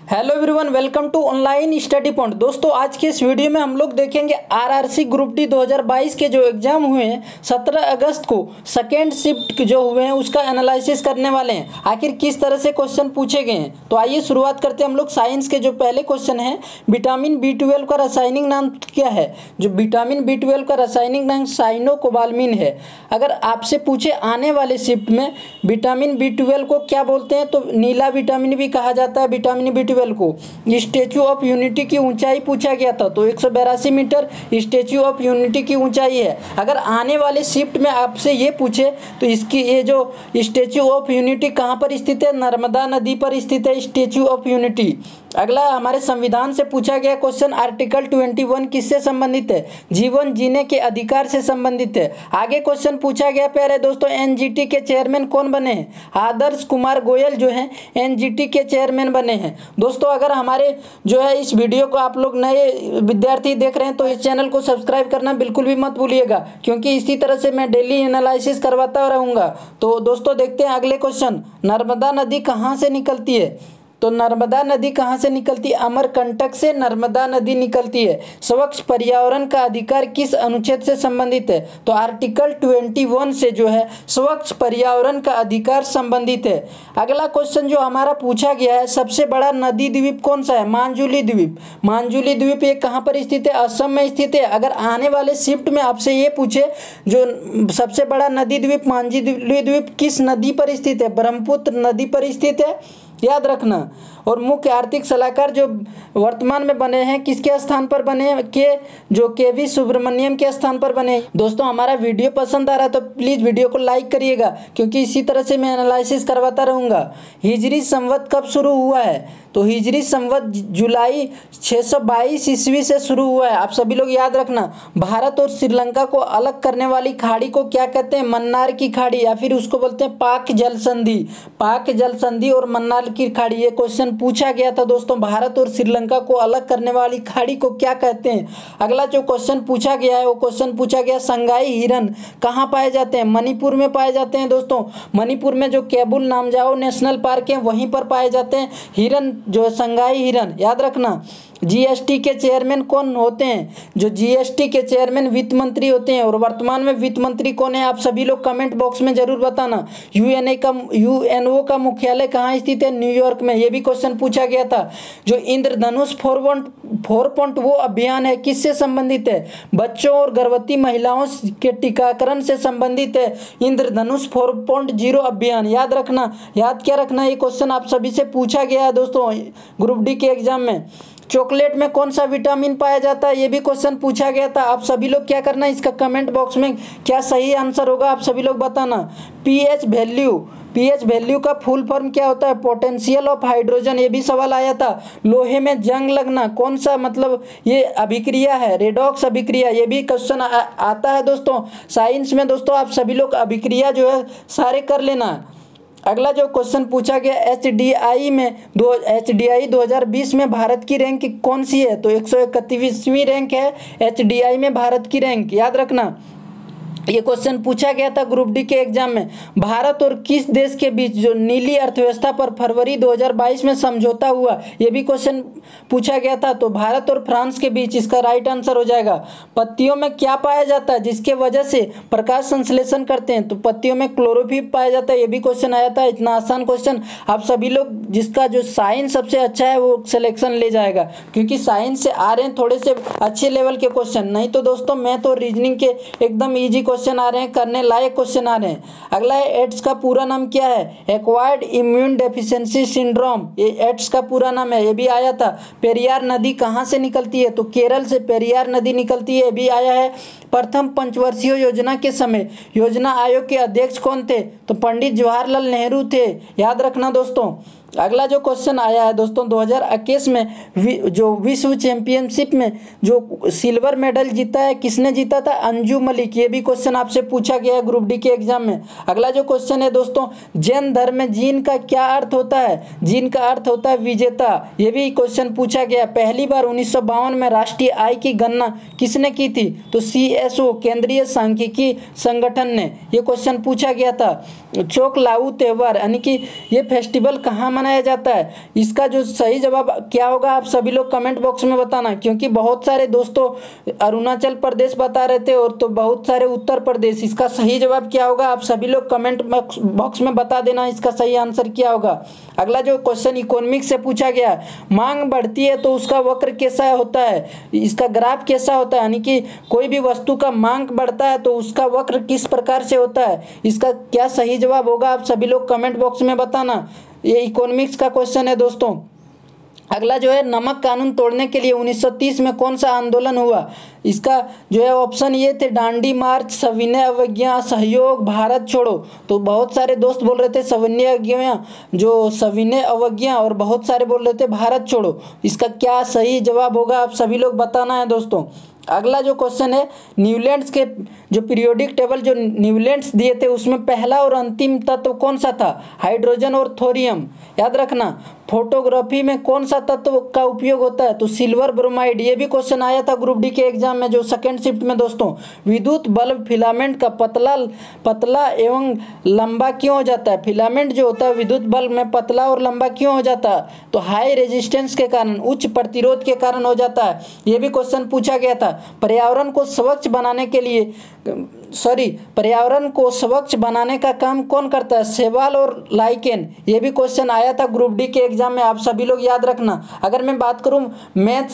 Hello everyone, welcome to online study point. दोस्तों, आज के इस वीडियो में हम लोग देखेंगे आरआरसी ग्रुप डी 2022 के जो एग्जाम हुए हैं 17 अगस्त को सेकेंड शिफ्ट जो हुए हैं उसका एनालिसिस करने वाले हैं। आखिर किस तरह से क्वेश्चन पूछे गए हैं, तो आइए शुरुआत करते हैं हम लोग साइंस के। जो पहले क्वेश्चन है, विटामिन B12 का रासायनिक नाम क्या है? जो विटामिन B12 का रासायनिक नाम साइनोकोबालामिन है। अगर आपसे पूछे आने वाले शिफ्ट में विटामिन B12 को क्या बोलते हैं, तो नीला विटामिन भी कहा जाता है विटामिन B12 को। स्टैचू ऑफ यूनिटी की ऊंचाई पूछा गया था, तो 182 मीटर स्टैचू ऑफ यूनिटी की ऊंचाई है। अगर आने वाले शिफ्ट में आपसे ये पूछे तो इसकी ये जो स्टैचू ऑफ यूनिटी कहाँ पर स्थित है? नर्मदा नदी पर स्थित है स्टैचू ऑफ यूनिटी। अगला हमारे संविधान से पूछा गया क्वेश्चन, आर्टिकल 21 किससे संबंधित है? जीवन जीने के अधिकार से संबंधित है। आगे क्वेश्चन पूछा गया प्यारे दोस्तों, एनजीटी के चेयरमैन कौन बने हैं? आदर्श कुमार गोयल जो हैं एनजीटी के चेयरमैन बने हैं। दोस्तों, अगर हमारे जो है इस वीडियो को आप लोग नए विद्यार्थी देख रहे हैं तो इस चैनल को सब्सक्राइब करना बिल्कुल भी मत भूलिएगा, क्योंकि इसी तरह से मैं डेली एनालिसिस करवाता रहूँगा। तो दोस्तों देखते हैं अगले क्वेश्चन, नर्मदा नदी कहाँ से निकलती है? तो नर्मदा नदी कहाँ से निकलती है? अमरकंटक से नर्मदा नदी निकलती है। स्वच्छ पर्यावरण का अधिकार किस अनुच्छेद से संबंधित है? तो आर्टिकल 21 से जो है स्वच्छ पर्यावरण का अधिकार संबंधित है। अगला क्वेश्चन जो हमारा पूछा गया है, सबसे बड़ा नदी द्वीप कौन सा है? मांजुली द्वीप। मांजुली द्वीप ये कहाँ पर स्थित है? असम में स्थित है। अगर आने वाले शिफ्ट में आपसे ये पूछे जो सबसे बड़ा नदी द्वीप मांजुली द्वीप किस नदी पर स्थित है? ब्रह्मपुत्र नदी पर स्थित है, याद रखना। और मुख्य आर्थिक सलाहकार जो वर्तमान में बने हैं किसके स्थान पर बने हैं? जो केवी सुब्रमण्यम के स्थान पर बने। दोस्तों, हमारा वीडियो पसंद आ रहा है तो प्लीज़ वीडियो को लाइक करिएगा, क्योंकि इसी तरह से मैं एनालिसिस करवाता रहूँगा। हिजरी संवत कब शुरू हुआ है? तो हिजरी संवत जुलाई 622 ईस्वी से शुरू हुआ है। आप सभी लोग याद रखना। भारत और श्रीलंका को अलग करने वाली खाड़ी को क्या कहते हैं? मन्नार की खाड़ी, या फिर उसको बोलते हैं पाक जल संधि। पाक जल संधि और मन्नार की खाड़ी, ये क्वेश्चन पूछा गया था दोस्तों। भारत और श्रीलंका को अलग करने वाली खाड़ी को क्या कहते हैं? अगला जो क्वेश्चन पूछा गया है वो क्वेश्चन पूछा गया, संगाई हिरन कहाँ पाए जाते हैं? मणिपुर में पाए जाते हैं दोस्तों। मणिपुर में जो केबुल नामजाओ नेशनल पार्क है वहीं पर पाए जाते हैं हिरन, जो संगाई हिरन, याद रखना। जीएसटी के चेयरमैन कौन होते हैं? जो जीएसटी के चेयरमैन वित्त मंत्री होते हैं। और वर्तमान में वित्त मंत्री कौन है? आप सभी लोग कमेंट बॉक्स में जरूर बताना। यूएनओ का मुख्यालय कहाँ स्थित है? न्यूयॉर्क में। ये भी क्वेश्चन पूछा गया था। जो इंद्रधनुष 4.0 अभियान है किससे संबंधित है? बच्चों और गर्भवती महिलाओं के टीकाकरण से संबंधित है इंद्रधनुष 4.0 अभियान, याद रखना। याद क्या रखना, ये क्वेश्चन आप सभी से पूछा गया है दोस्तों ग्रुप डी के एग्जाम में। चॉकलेट में कौन सा विटामिन पाया जाता है? ये भी क्वेश्चन पूछा गया था। आप सभी लोग क्या करना, इसका कमेंट बॉक्स में क्या सही आंसर होगा आप सभी लोग बताना। पीएच वैल्यू का फुल फॉर्म क्या होता है? पोटेंशियल ऑफ हाइड्रोजन, ये भी सवाल आया था। लोहे में जंग लगना कौन सा मतलब ये अभिक्रिया है? रेडॉक्स अभिक्रिया, ये भी क्वेश्चन आता है दोस्तों साइंस में। दोस्तों, आप सभी लोग अभिक्रिया जो है सारे कर लेना। अगला जो क्वेश्चन पूछा गया, एचडीआई 2020 में भारत की रैंक कौन सी है? तो 131वीं रैंक है एचडीआई में भारत की रैंक, याद रखना। ये क्वेश्चन पूछा गया था ग्रुप डी के एग्जाम में। भारत और किस देश के बीच जो नीली अर्थव्यवस्था पर फरवरी 2022 में समझौता हुआ, ये भी क्वेश्चन पूछा गया था। तो भारत और फ्रांस के बीच, इसका राइट आंसर हो जाएगा। पत्तियों में क्या पाया जाता है जिसके वजह से प्रकाश संश्लेषण करते हैं? तो पत्तियों में क्लोरोफिल पाया जाता है, ये भी क्वेश्चन आया था। इतना आसान क्वेश्चन आप सभी लोग, जिसका जो साइंस सबसे अच्छा है वो सिलेक्शन ले जाएगा, क्योंकि साइंस से आ रहे हैं थोड़े से अच्छे लेवल के क्वेश्चन। नहीं तो दोस्तों मैथ और रीजनिंग के एकदम ईजी क्वेश्चन आ रहे हैं, करने लायक क्वेश्चन आ रहे हैं। अगला है, एड्स का पूरा नाम क्या है? एक्वायर्ड इम्यून डेफिशिएंसी सिंड्रोम, ये एड्स का पूरा नाम है, ये भी आया था। पेरियार नदी कहाँ से निकलती है? तो केरल से पेरियार नदी निकलती है, ये भी आया है। प्रथम पंचवर्षीय योजना के समय योजना आयोग के अध्यक्ष कौन थे? तो पंडित जवाहरलाल नेहरू थे, याद रखना दोस्तों। अगला जो क्वेश्चन आया है दोस्तों, 2021 में जो विश्व चैंपियनशिप में जो सिल्वर मेडल जीता है किसने जीता था? अंजू मलिक, ये भी क्वेश्चन आपसे पूछा गया है ग्रुप डी के एग्जाम में। अगला जो क्वेश्चन है दोस्तों, जैन धर्म में जीन का क्या अर्थ होता है? जीन का अर्थ होता है विजेता, ये भी क्वेश्चन पूछा गया। पहली बार 1952 में राष्ट्रीय आय की गणना किसने की थी? तो CSO केंद्रीय सांख्यिकी संगठन ने, ये क्वेश्चन पूछा गया था। चोक लाऊ त्योहार यानी कि ये फेस्टिवल कहाँ मनाया जाता है? इसका जो सही जवाब क्या होगा आप सभी लोग कमेंट बॉक्स में बताना, क्योंकि बहुत सारे दोस्तों अरुणाचल प्रदेश बता रहे थे और तो बहुत सारे उत्तर प्रदेश। इसका सही जवाब क्या होगा आप सभी लोग कमेंट बॉक्स में बता देना, इसका सही आंसर क्या होगा। अगला जो क्वेश्चन इकोनॉमिक्स से पूछा गया है, मांग बढ़ती है तो उसका वक्र कैसा होता है, इसका ग्राफ कैसा होता है, यानी कि कोई भी वस्तु का मांग बढ़ता है तो उसका वक्र किस प्रकार से होता है, इसका क्या सही जवाब होगा आप सभी लोग कमेंट बॉक्स में बताना। ये इकोनॉमिक्स का क्वेश्चन है दोस्तों। अगला जो है, नमक कानून तोड़ने के लिए 1930 में कौन सा आंदोलन हुआ? इसका जो है ऑप्शन ये थे, दांडी मार्च, सविनय अवज्ञा, सहयोग, भारत छोड़ो। तो बहुत सारे दोस्त बोल रहे थे सविनय अवज्ञा और बहुत सारे बोल रहे थे भारत छोड़ो। इसका क्या सही जवाब होगा आप सभी लोग बताना है दोस्तों। अगला जो क्वेश्चन है, न्यूलैंड्स के जो पीरियोडिक टेबल जो न्यूलैंड्स दिए थे उसमें पहला और अंतिम तत्व कौन सा था? हाइड्रोजन और थोरियम। याद रखना, फोटोग्राफी में कौन सा तत्व का उपयोग होता है? तो सिल्वर ब्रोमाइड। ये भी क्वेश्चन आया था ग्रुप डी के एग्जाम में जो सेकंड शिफ्ट में दोस्तों। विद्युत बल्ब फिलामेंट का पतला एवं लंबा क्यों हो जाता है? फिलामेंट जो होता है विद्युत बल्ब में पतला और लंबा क्यों हो जाता है? तो हाई रेजिस्टेंस के कारण, उच्च प्रतिरोध के कारण हो जाता है। ये भी क्वेश्चन पूछा गया था। पर्यावरण को स्वच्छ बनाने का काम कौन करता है? शैवाल और लाइकेन। ये भी क्वेश्चन आया था ग्रुप डी के एग्जाम में, आप सभी लोग याद रखना। अगर मैं बात करूं मैथ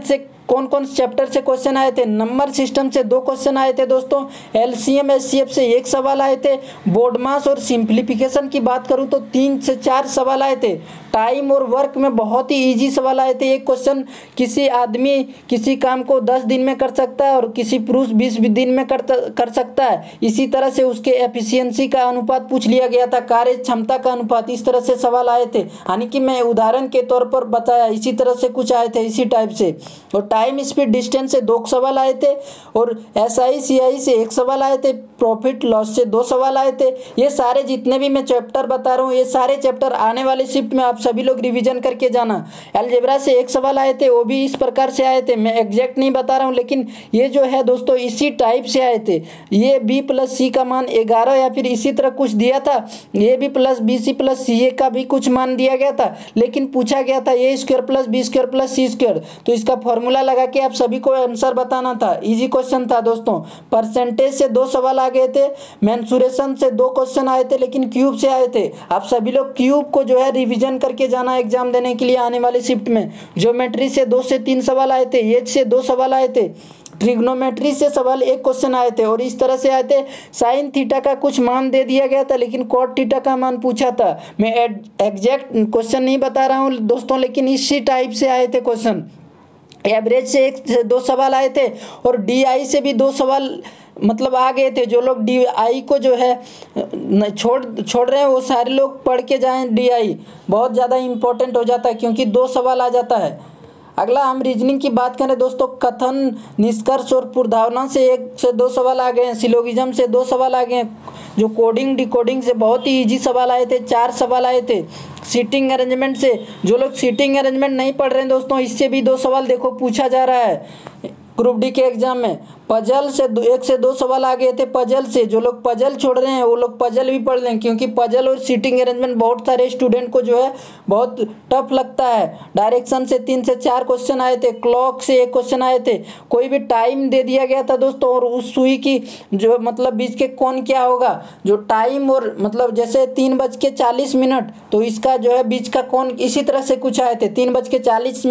से कौन कौन चैप्टर से क्वेश्चन आए थे? नंबर सिस्टम से 2 क्वेश्चन आए थे दोस्तों, एलसीएम एचसीएफ से 1 सवाल आए थे, बोर्ड मास और सिंप्लीफिकेशन की बात करूं तो 3 से 4 सवाल आए थे, टाइम और वर्क में बहुत ही इजी सवाल आए थे। एक क्वेश्चन किसी आदमी किसी काम को 10 दिन में कर सकता है और किसी पुरुष 20 दिन में कर सकता है। इसी तरह से उसके एफिशिएंसी का अनुपात पूछ लिया गया था, कार्य क्षमता का अनुपात, इस तरह से सवाल आए थे। यानी कि मैं उदाहरण के तौर पर बताया, इसी तरह से कुछ आए थे इसी टाइप से। और टाइम स्पीड डिस्टेंस से 2 सवाल आए थे और एसआई सीआई से 1 सवाल आए थे, प्रॉफिट लॉस से 2 सवाल आए थे। ये सारे जितने भी मैं चैप्टर बता रहा हूँ ये सारे चैप्टर आने वाले शिफ्ट में आप सभी लोग रिवीजन करके जाना। अलजेब्रा से 1 सवाल आए थे, वो भी इस प्रकार से आए थे, मैं एग्जैक्ट नहीं बता रहा हूँ लेकिन ये जो है दोस्तों इसी टाइप से आए थे। ये बी प्लस सी का मान 11 या फिर इसी तरह कुछ दिया था, ये B plus B C plus C A का भी कुछ मान दिया गया था, लेकिन पूछा गया था A square plus B square plus C square. तो इसका फॉर्मूला लगा के आप सभी को आंसर बताना था। इजी क्वेश्चन था दोस्तों। परसेंटेज से 2 सवाल आ गए थे, मेंसुरेशन से 2 क्वेश्चन आए थे लेकिन क्यूब से आए थे। आप सभी लोग क्यूब को जो है रिवीजन करके जाना एग्जाम देने के लिए आने वाले शिफ्ट में। ज्योमेट्री से 2 से 3 सवाल आए थे, एज से 2 सवाल आए थे, ट्रिग्नोमेट्री से सवाल 1 क्वेश्चन आए थे और इस तरह से आए थे। साइन थीटा का कुछ मान दे दिया गया था लेकिन कॉट थीटा का मान पूछा था। मैं एग्जैक्ट क्वेश्चन नहीं बता रहा हूँ दोस्तों, लेकिन इसी टाइप से आए थे क्वेश्चन। एवरेज से 1 से 2 सवाल आए थे और डीआई से भी 2 सवाल मतलब आ गए थे। जो लोग डीआई को जो है छोड़ रहे हैं वो सारे लोग पढ़ के जाएं। डीआई बहुत ज़्यादा इंपॉर्टेंट हो जाता है क्योंकि 2 सवाल आ जाता है। अगला हम रीजनिंग की बात करें दोस्तों, कथन, निष्कर्ष और पूर्वधारणा से 1 से 2 सवाल आ गए हैं, सिलोगिज्म से 2 सवाल आ गए हैं, जो कोडिंग डिकोडिंग से बहुत ही इजी सवाल आए थे, 4 सवाल आए थे। सीटिंग अरेंजमेंट से जो लोग सीटिंग अरेंजमेंट नहीं पढ़ रहे हैं दोस्तों, इससे भी 2 सवाल देखो पूछा जा रहा है ग्रुप डी के एग्जाम में। पजल से 1 से 2 सवाल आ गए थे। पजल से जो लोग पजल छोड़ रहे हैं वो लोग पजल भी पढ़ लें, क्योंकि पजल और सीटिंग अरेंजमेंट बहुत सारे स्टूडेंट को जो है बहुत टफ लगता है। डायरेक्शन से 3 से 4 क्वेश्चन आए थे। क्लॉक से 1 क्वेश्चन आए थे। कोई भी टाइम दे दिया गया था दोस्तों और उस सुई की जो मतलब बीच के कोण क्या होगा, जो टाइम और मतलब जैसे 3:40 तो इसका जो है बीच का कोण इसी तरह से कुछ आए थे। 3:40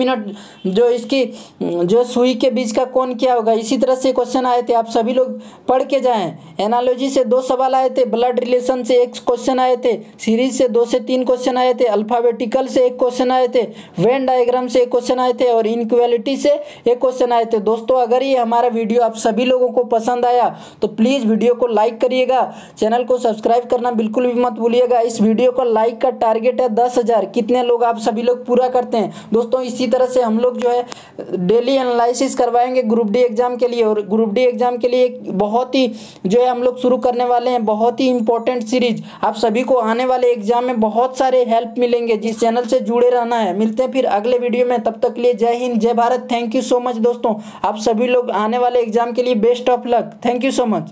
जो इसकी जो सुई के बीच का कोण क्या होगा, इसी तरह से क्वेश्चन आए थे। आप सभी लोग पढ़ के जाएं। एनालॉजी से 2 सवाल आए थे। ब्लड रिलेशन से 1 क्वेश्चन आए थे। सीरीज से 2 से 3 क्वेश्चन आए थे। अल्फाबेटिकल से 1 क्वेश्चन आए थे। वेन डायग्राम से 1 क्वेश्चन आए थे और इनक्वालिटी से 1 क्वेश्चन आए थे। दोस्तों अगर ये हमारा वीडियो आप सभी लोगों को पसंद आया तो प्लीज़ वीडियो को लाइक करिएगा, चैनल को सब्सक्राइब करना बिल्कुल भी मत भूलिएगा। इस वीडियो का लाइक का टारगेट है 10,000। कितने लोग आप सभी लोग पूरा करते हैं दोस्तों। इसी तरह से हम लोग जो है डेली एनालिसिस करवाएंगे ग्रुप डी एग्जाम के लिए, और ग्रुप डी एग्जाम के लिए बहुत ही जो है हम लोग शुरू करने वाले हैं बहुत ही इंपॉर्टेंट सीरीज। आप सभी को आने वाले एग्जाम में बहुत सारे हेल्प मिलेंगे, जिस चैनल से जुड़े रहना है। मिलते हैं फिर अगले वीडियो में, तब तक के लिए जय हिंद जय Bharat. Thank you so much दोस्तों। आप सभी लोग आने वाले एग्जाम के लिए best of luck. Thank you so much.